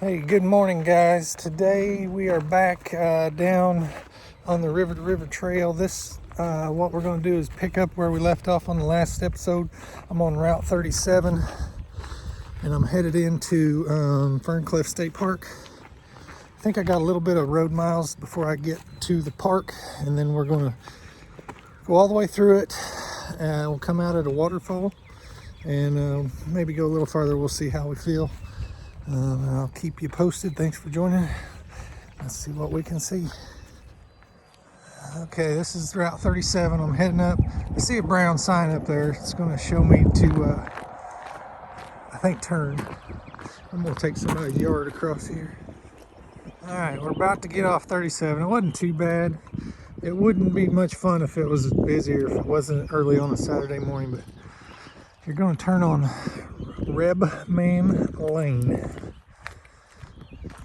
Hey, good morning, guys. Today we are back down on the R2R Trail. What we're going to do is pick up where we left off on the last episode. I'm on Route 37, and I'm headed into Ferne Clyffe State Park. I think I got a little bit of road miles before I get to the park, and then we're going to go all the way through it. We'll come out at a waterfall, and maybe go a little farther. We'll see how we feel. I'll keep you posted. Thanks for joining. Let's see what we can see. Okay, this is Route 37. I'm heading up. I see a brown sign up there. It's going to show me to, I think, turn. I'm going to take somebody's yard across here. All right, we're about to get off 37. It wasn't too bad. It wouldn't be much fun if it was busy or if it wasn't early on a Saturday morning, but you're going to turn on Rebman Lane.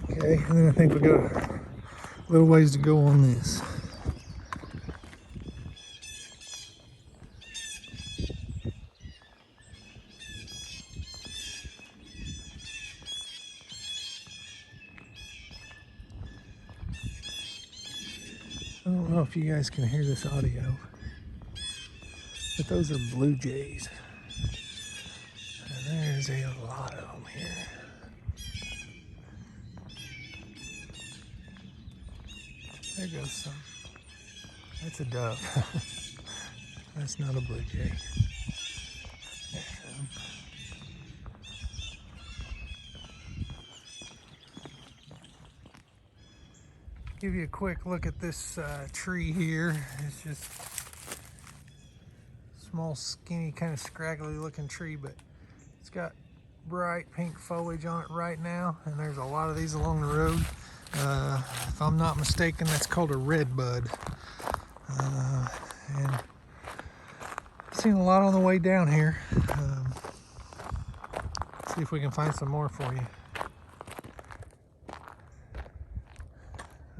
Okay, and then I think we got a little ways to go on this. I don't know if you guys can hear this audio, but those are blue jays. And there's a lot of them here. There goes some. That's a dove. That's not a blue jay. There's some. Give you a quick look at this tree here. It's just a small, skinny, kind of scraggly looking tree, but it's got bright pink foliage on it right now, and there's a lot of these along the road. If I'm not mistaken, that's called a redbud. And I've seen a lot on the way down here. See if we can find some more for you.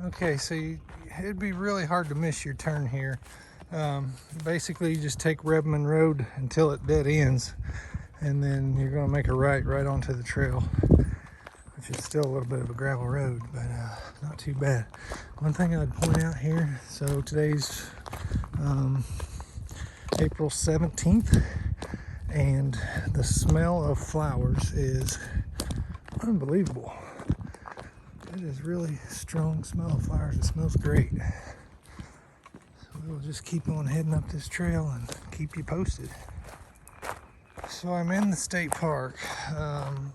Okay, so it'd be really hard to miss your turn here. Basically, you just take Rebman Road until it dead ends, and then you're going to make a right onto the trail, which is still a little bit of a gravel road, but not too bad. One thing I'd point out here, so today's April 17th, and the smell of flowers is unbelievable. It is really strong smell of flowers. It smells great. So we'll just keep on heading up this trail and keep you posted. So I'm in the state park.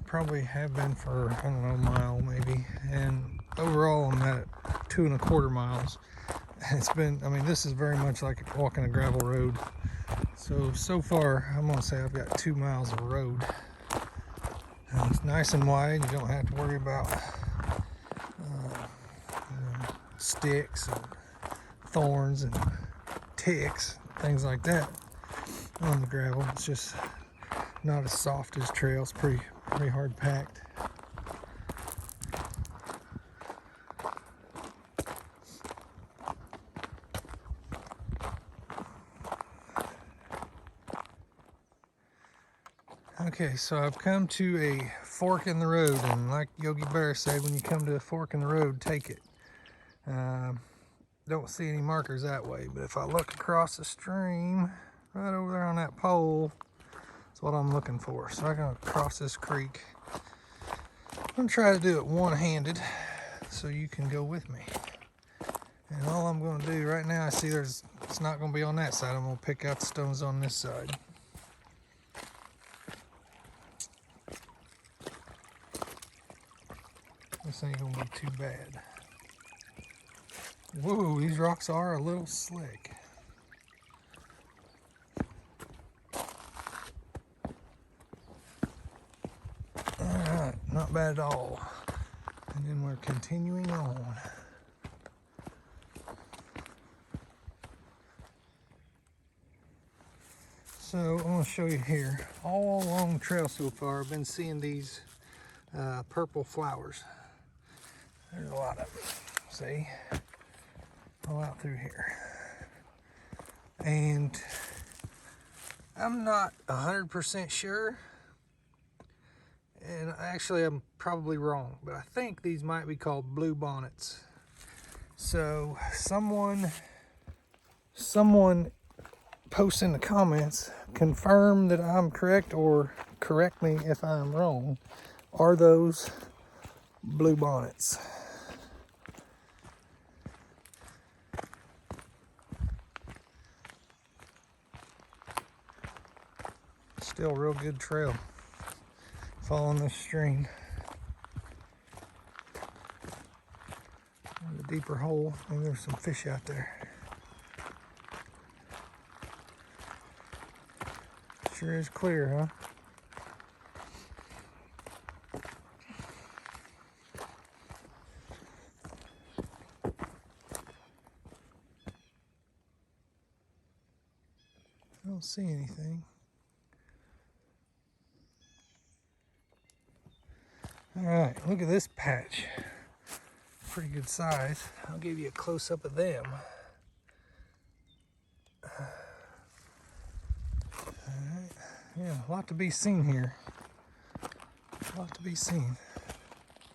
Probably have been for, I don't know, a mile maybe. And overall I'm at 2.25 miles. It's been, I mean, this is very much like walking a gravel road. So far, I'm gonna say I've got 2 miles of road. And it's nice and wide. You don't have to worry about sticks and thorns and ticks, things like that on the gravel. It's just not as soft as trail. It's pretty hard packed. Okay, so I've come to a fork in the road, and like Yogi Bear said, when you come to a fork in the road, take it. Don't see any markers that way, but if I look across the stream, right over there on that pole, that's what I'm looking for. So I'm gonna cross this creek. I'm gonna try to do it one-handed, so you can go with me. And all I'm gonna do right now, I see it's not gonna be on that side. I'm gonna pick out the stones on this side. This ain't gonna be too bad. Whoa, these rocks are a little slick. Alright, not bad at all. And then we're continuing on. So I'm going to show you here. All along the trail so far, I've been seeing these purple flowers. There's a lot of them. See? All out through here. And I'm not 100% sure, and Actually, I'm probably wrong, but I think these might be called blue bonnets. So someone post in the comments, confirm that I'm correct or correct me if I'm wrong. Are those blue bonnets? Still a real good trail. Following this stream. In the deeper hole, maybe there's some fish out there. Sure is clear, huh? I don't see anything. All right, look at this patch. Pretty good size. I'll give you a close-up of them. All right. Yeah, a lot to be seen here. A lot to be seen.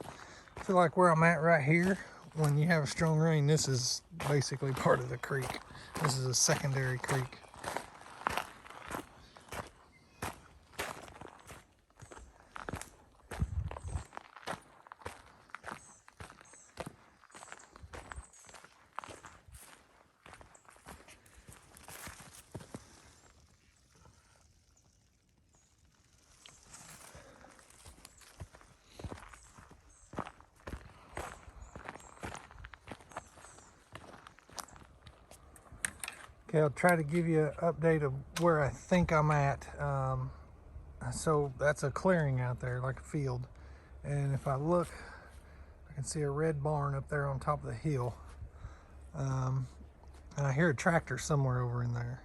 I feel like where I'm at right here, when you have a strong rain, this is basically part of the creek. This is a secondary creek. Okay, I'll try to give you an update of where I think I'm at. So that's a clearing out there, like a field. And if I look, I can see a red barn up there on top of the hill. And I hear a tractor somewhere over in there.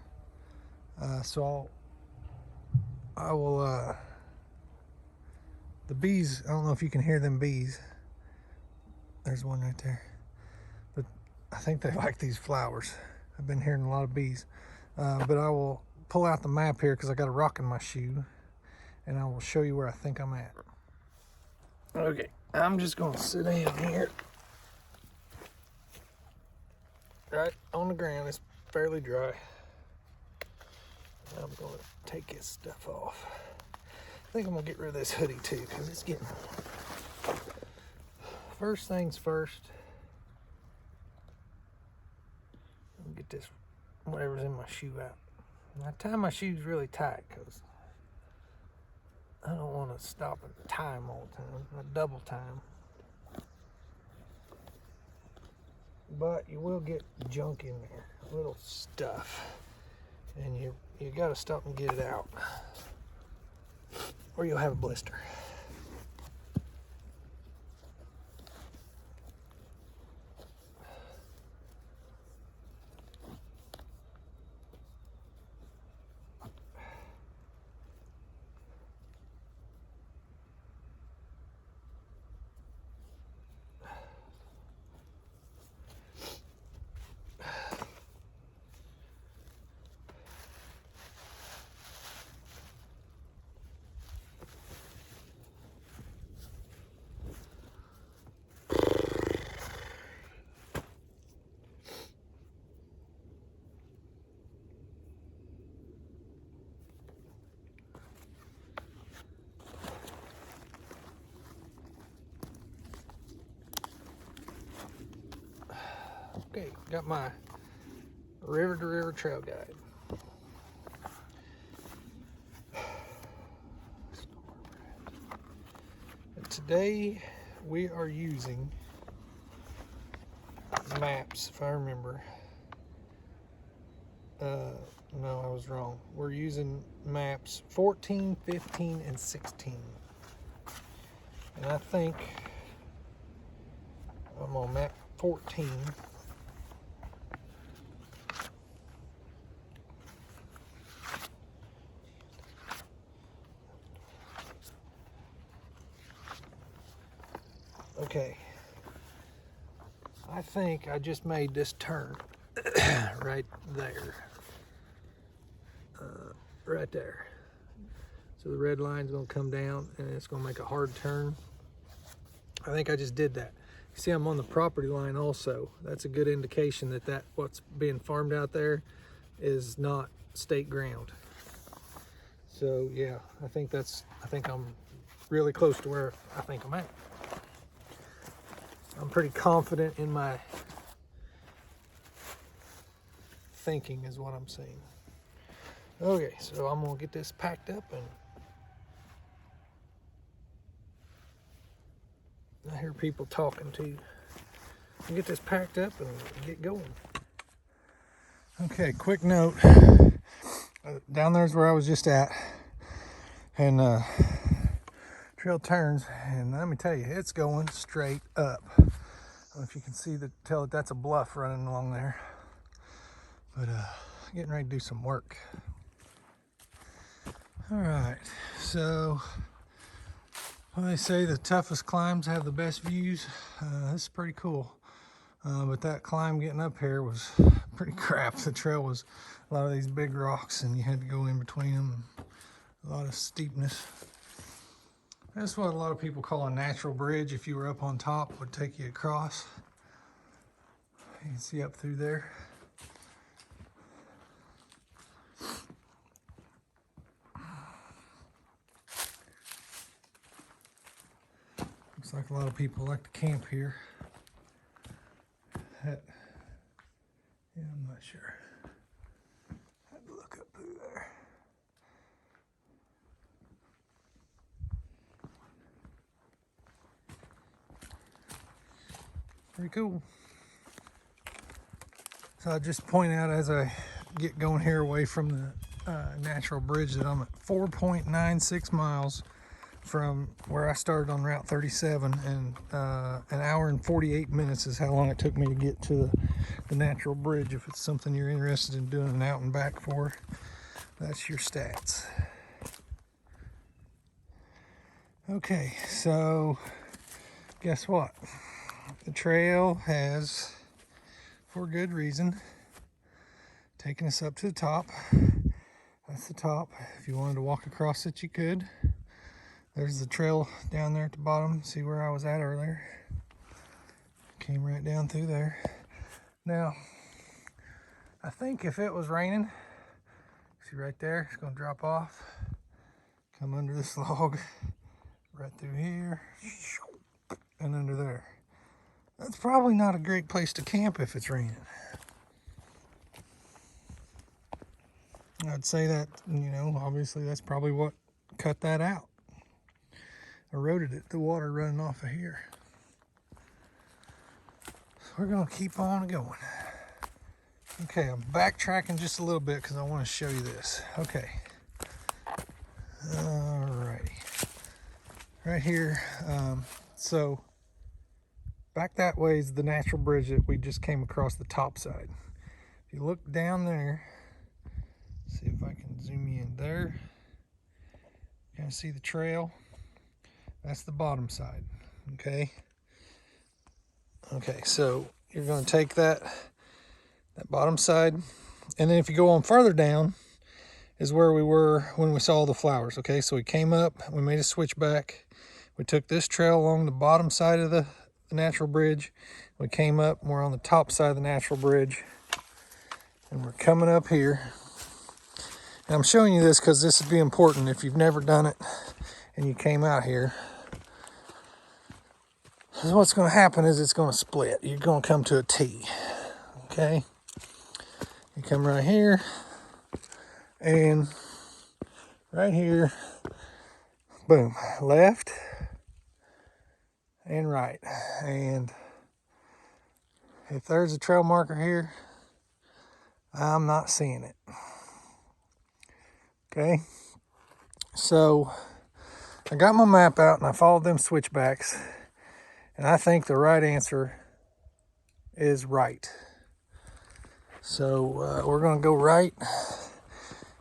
So I will, the bees, I don't know if you can hear them bees. There's one right there. But I think they like these flowers. I've been hearing a lot of bees. But I will pull out the map here because I got a rock in my shoe. And I will show you where I think I'm at. Okay, I'm just going to sit down here. Right on the ground, it's fairly dry. I'm going to take this stuff off. I think I'm going to get rid of this hoodie too because it's getting... First things first. Get this whatever's in my shoe out. And I tie my shoes really tight because I don't want to stop and tie them all the time. I double tie them. But you will get junk in there, little stuff, and you got to stop and get it out, or you'll have a blister. Okay, got my river to river trail guide. And today we are using maps, if I remember. No, I was wrong. We're using maps 14, 15, and 16. And I think I'm on map 14. Okay, I think I just made this turn right there. Right there. So the red line's gonna come down and it's gonna make a hard turn. I think I just did that. See, I'm on the property line also. That's a good indication that what's being farmed out there is not state ground. So yeah, I think I'm really close to where I think I'm at. I'm pretty confident in my thinking is what I'm saying. Okay, so I'm gonna get this packed up and I hear people talking too. Get this packed up and get going. Okay, quick note. Down there's where I was just at, and trail turns, and let me tell you, it's going straight up. I don't know if you can tell that that's a bluff running along there, but getting ready to do some work. All right, so well, they say the toughest climbs have the best views. This is pretty cool. But that climb getting up here was pretty crap. The trail was a lot of these big rocks and you had to go in between them. A lot of steepness. That's what a lot of people call a natural bridge. If you were up on top, would take you across. You can see up through there. Looks like a lot of people like to camp here. Yeah, I'm not sure. I had to look up through there. Pretty cool. So I just point out as I get going here away from the natural bridge that I'm at 4.96 miles from where I started on Route 37, and an hour and 48 minutes is how long it took me to get to the natural bridge. If it's something you're interested in doing an out and back for, that's your stats. Okay, so guess what? The trail has, for good reason, taken us up to the top. That's the top. If you wanted to walk across it, you could. There's the trail down there at the bottom. See where I was at earlier? Came right down through there. Now, I think if it was raining, see right there, it's gonna drop off, come under this log, right through here, and under there. That's probably not a great place to camp if it's raining. I'd say that, you know, obviously that's probably what cut that out. Eroded it, the water running off of here. So we're gonna keep on going. Okay, I'm backtracking just a little bit because I want to show you this. Okay. Alrighty. Right here, so back that way is the natural bridge that we just came across the top side. If you look down there, see if I can zoom you in there. You can see the trail. That's the bottom side, okay? Okay, so you're gonna take that bottom side, and then if you go on further down is where we were when we saw the flowers, okay? So we came up, we made a switchback. We took this trail along the bottom side of the natural bridge. We came up, and we're on the top side of the natural bridge, and we're coming up here. And I'm showing you this because this would be important if you've never done it and you came out here. So what's going to happen is it's going to split. You're going to come to a T, okay? You come right here, and right here, boom, left and right. And if there's a trail marker here, I'm not seeing it. Okay, so I got my map out and I followed them switchbacks, and I think the right answer is right. So we're going to go right,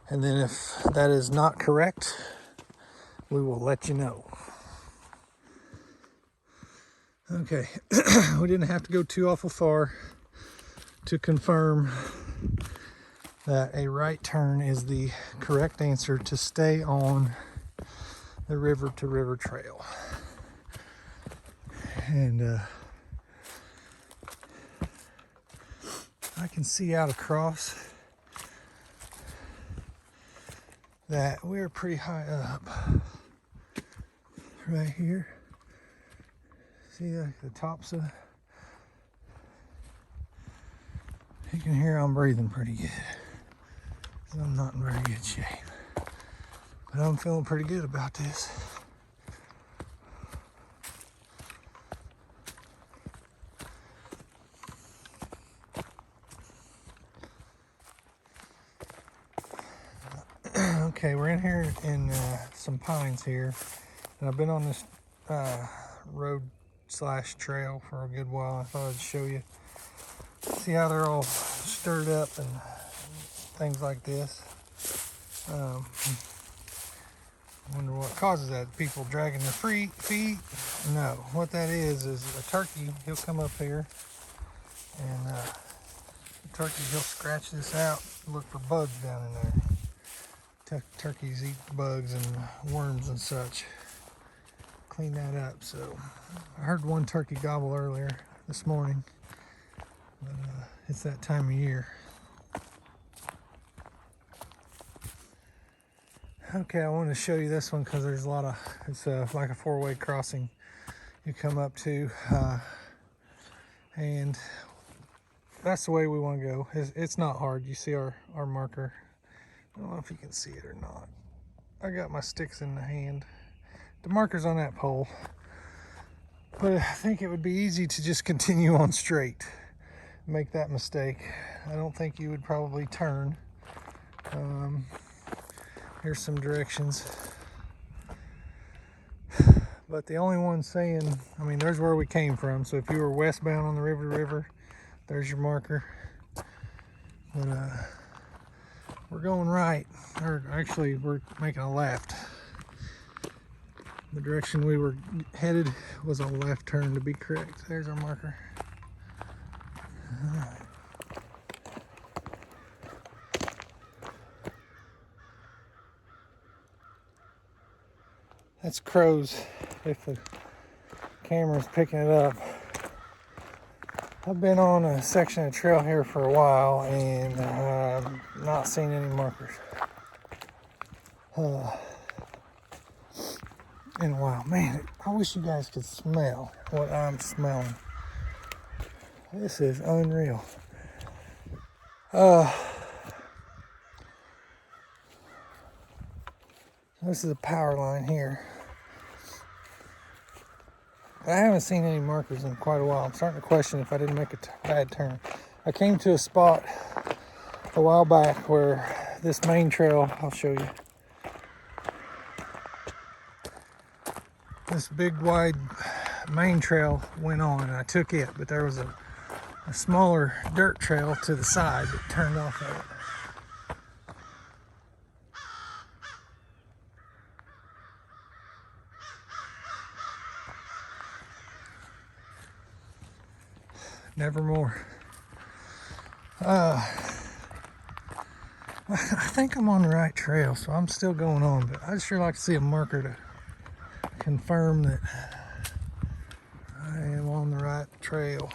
and then if that is not correct, we will let you know. Okay, we didn't have to go too awful far to confirm that a right turn is the correct answer to stay on the River to River Trail. And I can see out across that we're pretty high up right here. See the tops of, you can hear I'm breathing pretty good. I'm not in very good shape, but I'm feeling pretty good about this. Okay, we're in here in some pines here, and I've been on this road slash trail for a good while. I thought I'd show you, see how they're all stirred up and things like this. I wonder what causes that. People dragging their feet? No, what that is a turkey. He'll come up here, and the turkey, he'll scratch this out, look for bugs down in there. Turkeys eat bugs and worms and such. Clean that up. So I heard one turkey gobble earlier this morning, but it's that time of year. Okay, I wanted to show you this one because there's a lot of, it's like a four-way crossing you come up to, and that's the way we want to go. It's not hard. You see our marker. I don't know if you can see it or not. I got my sticks in the hand. The marker's on that pole, but I think it would be easy to just continue on straight. Make that mistake. I don't think you would probably turn. Here's some directions. But the only one saying, I mean, there's where we came from. So if you were westbound on the river to river, there's your marker. But we're going right, or actually we're making a left. The direction we were headed was a left turn, to be correct. There's our marker. All right. That's crows, if the camera's picking it up. I've been on a section of trail here for a while and not seen any markers in a while. Man, I wish you guys could smell what I'm smelling. This is unreal. This is a power line here. I haven't seen any markers in quite a while. I'm starting to question if I didn't make a bad turn. I came to a spot a while back where this main trail, I'll show you. This big wide main trail went on and I took it, but there was a smaller dirt trail to the side that turned off of it. Nevermore. I think I'm on the right trail, so I'm still going on, but I'd sure like to see a marker to confirm that I am on the right trail.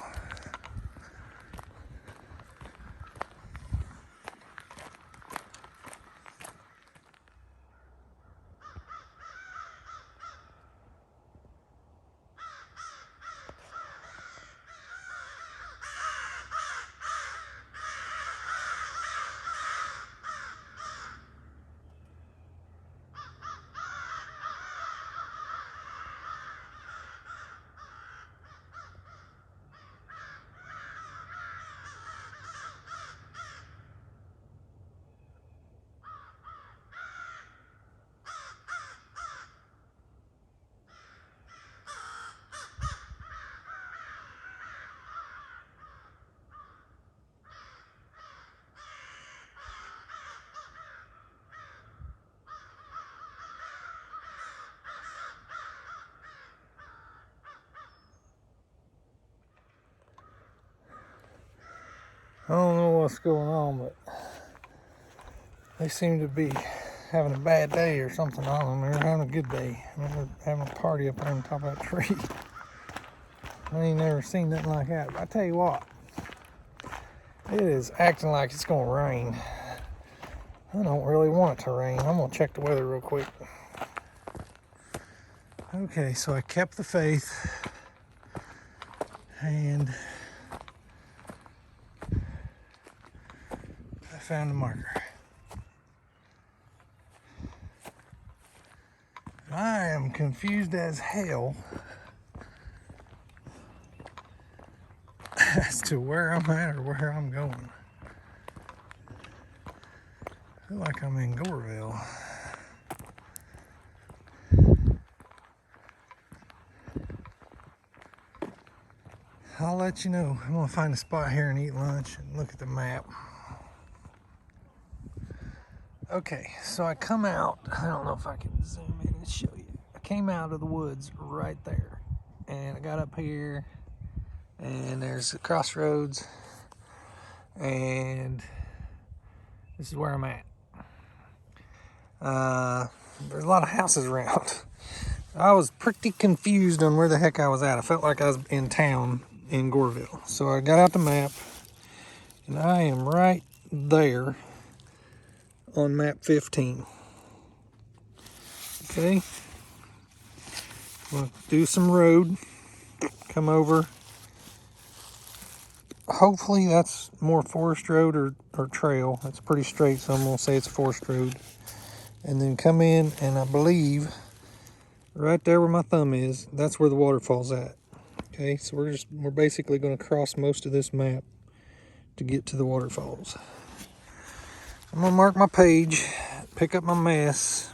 I don't know what's going on, but they seem to be having a bad day or something. I don't know. They were having a good day. They were having a party up there on top of that tree. I ain't never seen nothing like that. But I tell you what, it is acting like it's gonna rain. I don't really want it to rain. I'm gonna check the weather real quick. Okay, so I kept the faith and I found the marker. I am confused as hell as to where I'm at or where I'm going. I feel like I'm in Goreville. I'll let you know. I'm gonna find a spot here and eat lunch and look at the map. Okay, so I come out. I don't know if I can zoom in and show you. I came out of the woods right there, and I got up here, and there's a crossroads, and this is where I'm at. There's a lot of houses around. I was pretty confused on where the heck I was at. I felt like I was in town in Goreville. So I got out the map, and I am right there on map 15. Okay. We'll do some road, come over. Hopefully that's more forest road or trail. It's pretty straight, so I'm gonna say it's forest road. And then come in, and I believe right there where my thumb is, that's where the waterfall's at. Okay, so we're basically gonna cross most of this map to get to the waterfalls. I'm gonna mark my page, pick up my mess,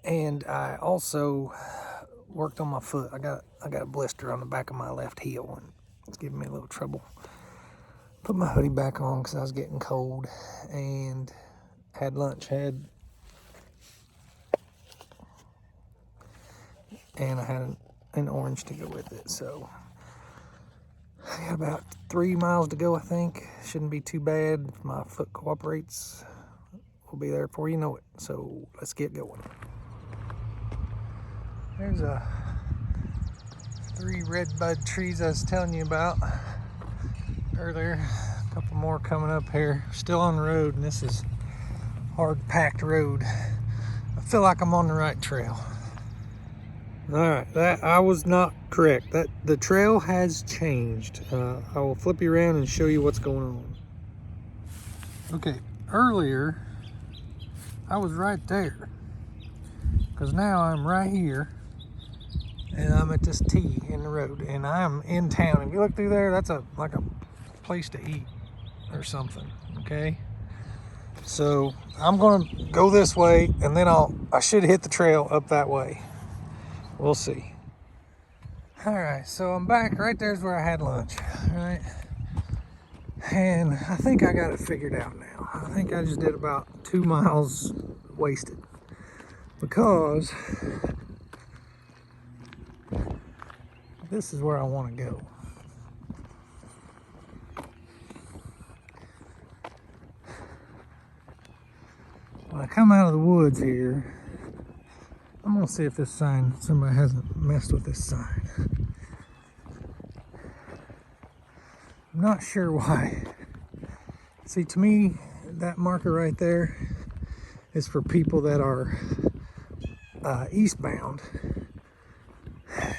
and I also worked on my foot. I got a blister on the back of my left heel, and it's giving me a little trouble. Put my hoodie back on because I was getting cold, and had lunch. And I had an orange to go with it. So I got about 3 miles to go, I think. Shouldn't be too bad. If my foot cooperates, we'll be there before you know it. So let's get going. There's 3 red bud trees I was telling you about earlier. A couple more coming up here. Still on the road, and this is hard packed road. I feel like I'm on the right trail. All right, that I was not correct. That the trail has changed. I will flip you around and show you what's going on. Okay, earlier I was right there, because now I'm right here, and I'm at this T in the road, and I'm in town. If you look through there, that's like a place to eat or something. Okay, so I'm gonna go this way, and then I should hit the trail up that way. We'll see. All right, so I'm back. Right there's where I had lunch. All right, and I think I got it figured out now. I think I just did about 2 miles wasted, because this is where I want to go. When I come out of the woods here, I'm gonna see if this sign, somebody hasn't messed with this sign. I'm not sure why. See, to me, that marker right there is for people that are eastbound.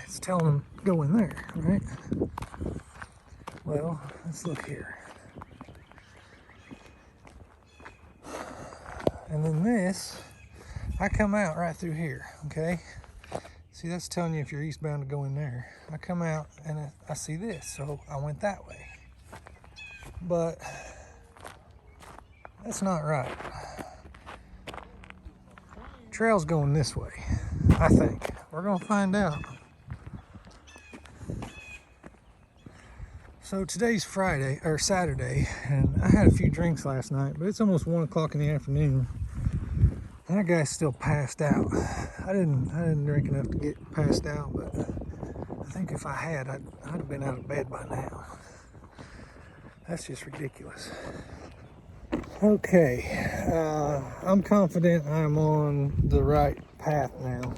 It's telling them go in there, right? Well, let's look here. And then this, I come out right through here, okay? See, that's telling you if you're eastbound to go in there. I come out and I see this, so I went that way. But that's not right. Trail's going this way, I think. We're gonna find out. So today's Friday, or Saturday, and I had a few drinks last night, but it's almost 1 o'clock in the afternoon. And that guy's still passed out. I didn't drink enough to get passed out, but I think if I had, I'd have been out of bed by now. That's just ridiculous. Okay, I'm confident I'm on the right path now.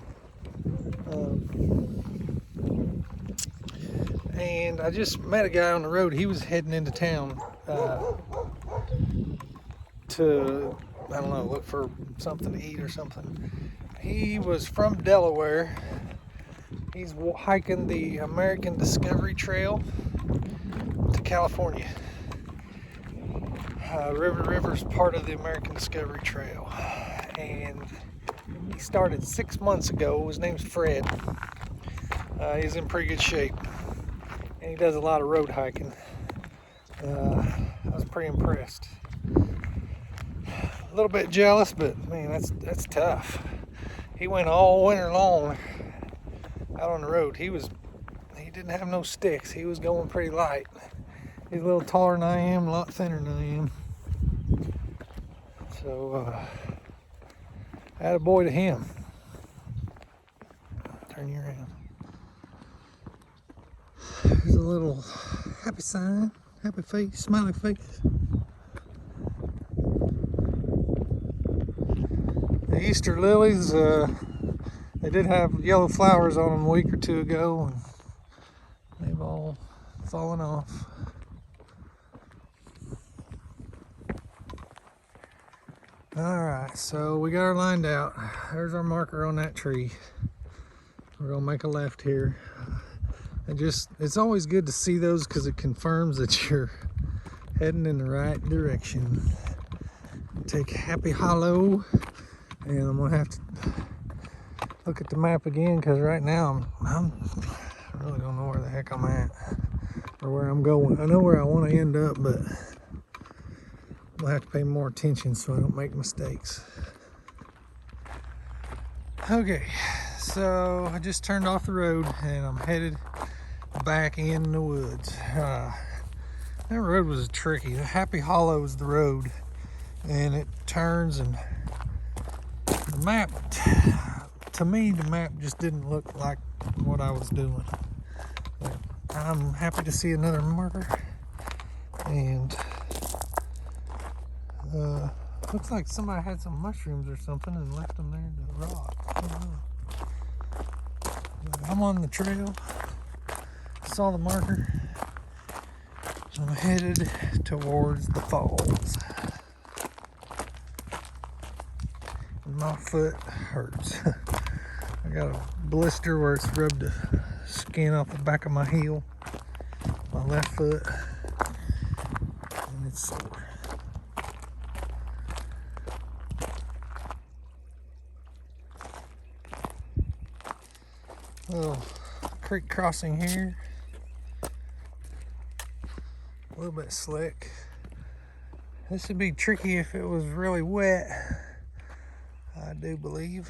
And I just met a guy on the road. He was heading into town to, I don't know, look for something to eat or something. He was from Delaware. He's hiking the American Discovery Trail to California. River's part of the American Discovery Trail. And he started 6 months ago. His name's Fred. He's in pretty good shape. And he does a lot of road hiking. I was pretty impressed. A little bit jealous, but man, that's tough. He went all winter long out on the road. He didn't have no sticks. He was going pretty light. He's a little taller than I am, a lot thinner than I am. So, attaboy to him. Turn you around. There's a little happy sign, happy face, smiley face. The Easter lilies, they did have yellow flowers on them a week or two ago, and they've all fallen off. Alright, so we got her lined out. There's our marker on that tree. We're gonna make a left here. It's always good to see those because it confirms that you're heading in the right direction. Take Happy Hollow, and I'm gonna have to look at the map again because right now I really don't know where the heck I'm at or where I'm going. I know where I want to end up, but I'll have to pay more attention so I don't make mistakes. Okay, so I just turned off the road and I'm headed back in the woods. That road was tricky. The Happy Hollow is the road, and it turns, and the map, to me, the map just didn't look like what I was doing. But I'm happy to see another marker, and looks like somebody had some mushrooms or something and left them there in the rock. I don't know. I'm on the trail. Saw the marker. I'm headed towards the falls. My foot hurts. I got a blister where it's rubbed the skin off the back of my heel, my left foot, and it's sore. Little creek crossing here. A little bit slick. This would be tricky if it was really wet, I do believe.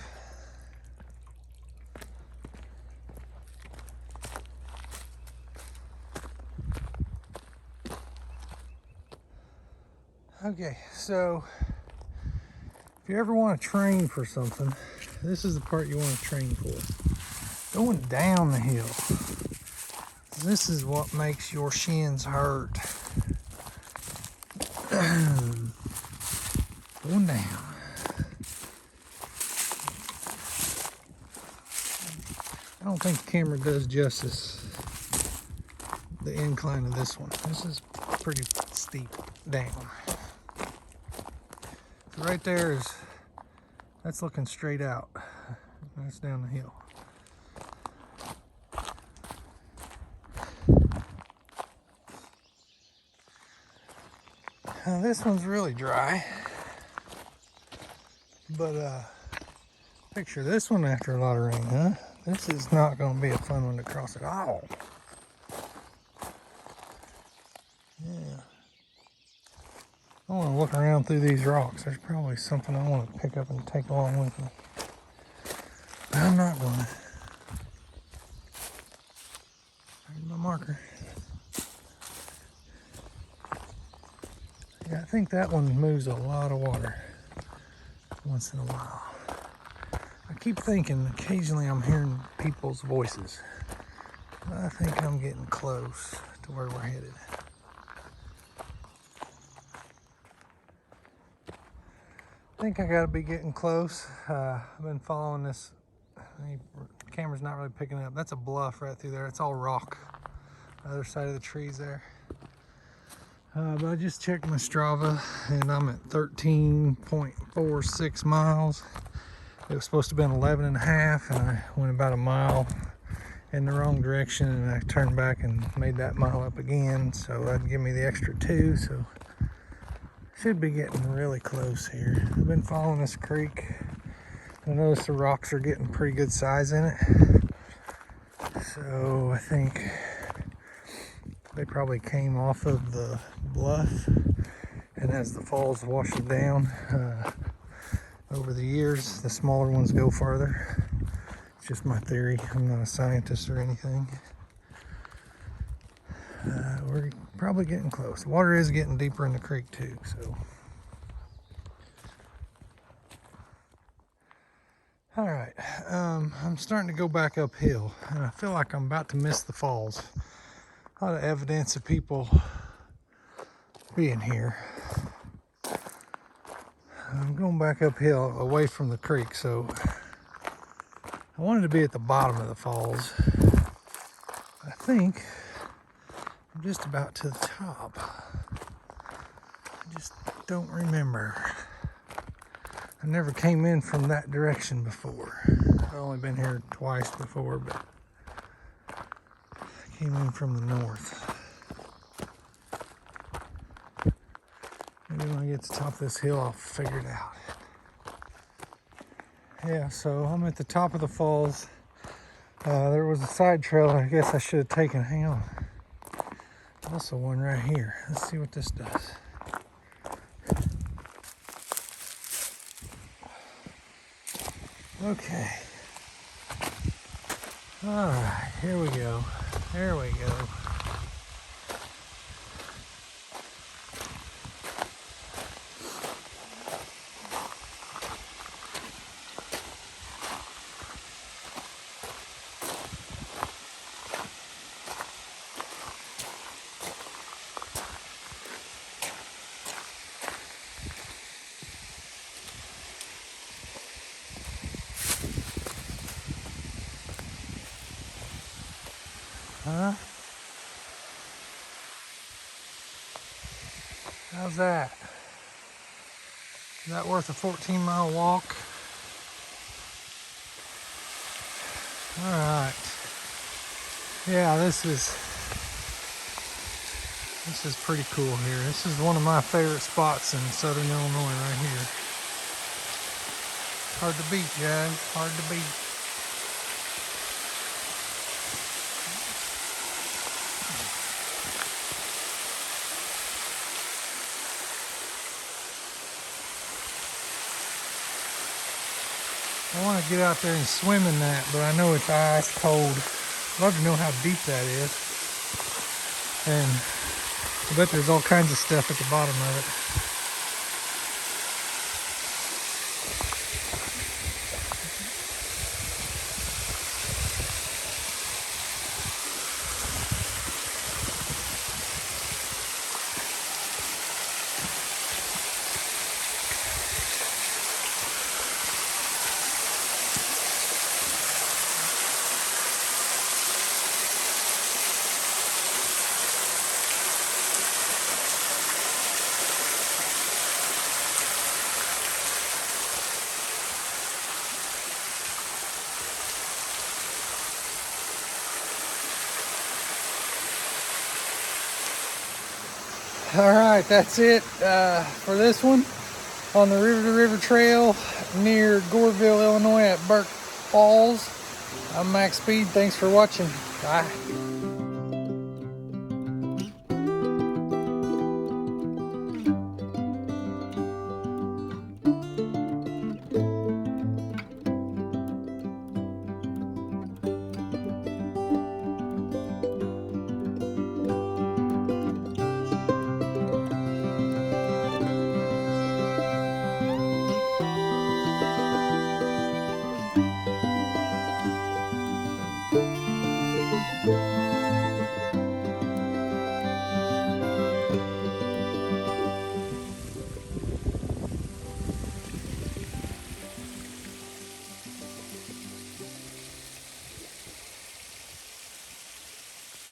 Okay, so if you ever want to train for something, this is the part you want to train for. Going down the hill. This is what makes your shins hurt. Going down. I don't think the camera does justice the incline of this one. This is pretty steep down. So right there that's looking straight out. That's down the hill. Now this one's really dry, but picture this one after a lot of rain, huh? This is not going to be a fun one to cross at all. Yeah. I want to look around through these rocks. There's probably something I want to pick up and take along with me. But I'm not going to. There's my marker. Yeah, I think that one moves a lot of water once in a while. I keep thinking occasionally I'm hearing people's voices. I think I'm getting close to where we're headed. I think I gotta be getting close. I've been following this. The camera's not really picking up. That's a bluff right through there. It's all rock. The other side of the trees there. But I just checked my Strava and I'm at 13.46 miles. It was supposed to have been 11 and a half, and I went about a mile in the wrong direction, and I turned back and made that mile up again, so that'd give me the extra 2. So should be getting really close here. I've been following this creek. I noticed the rocks are getting pretty good size in it, so I think they probably came off of the bluff, and as the falls wash them down over the years, the smaller ones go farther. It's just my theory. I'm not a scientist or anything. We're probably getting close. Water is getting deeper in the creek too, so. All right, I'm starting to go back uphill, and I feel like I'm about to miss the falls. A lot of evidence of people being here. I'm going back uphill away from the creek, so I wanted to be at the bottom of the falls. I think I'm just about to the top. I just don't remember. I never came in from that direction before. I've only been here twice before, but I came in from the north. Maybe when I get to the top of this hill, I'll figure it out. Yeah, so I'm at the top of the falls. There was a side trail I guess I should have taken. Hang on. Also one right here. Let's see what this does. Okay. All right, here we go. There we go. Huh? How's that? Is that worth a 14-mile walk? All right. Yeah, this is pretty cool here. This is one of my favorite spots in southern Illinois right here. Hard to beat, guys. Hard to beat. I want to get out there and swim in that, but I know it's ice cold. I'd love to know how deep that is. And I bet there's all kinds of stuff at the bottom of it. All right, that's it for this one on the River to River Trail near Goreville, Illinois at Bork Falls. I'm Max Speed. Thanks for watching. Bye.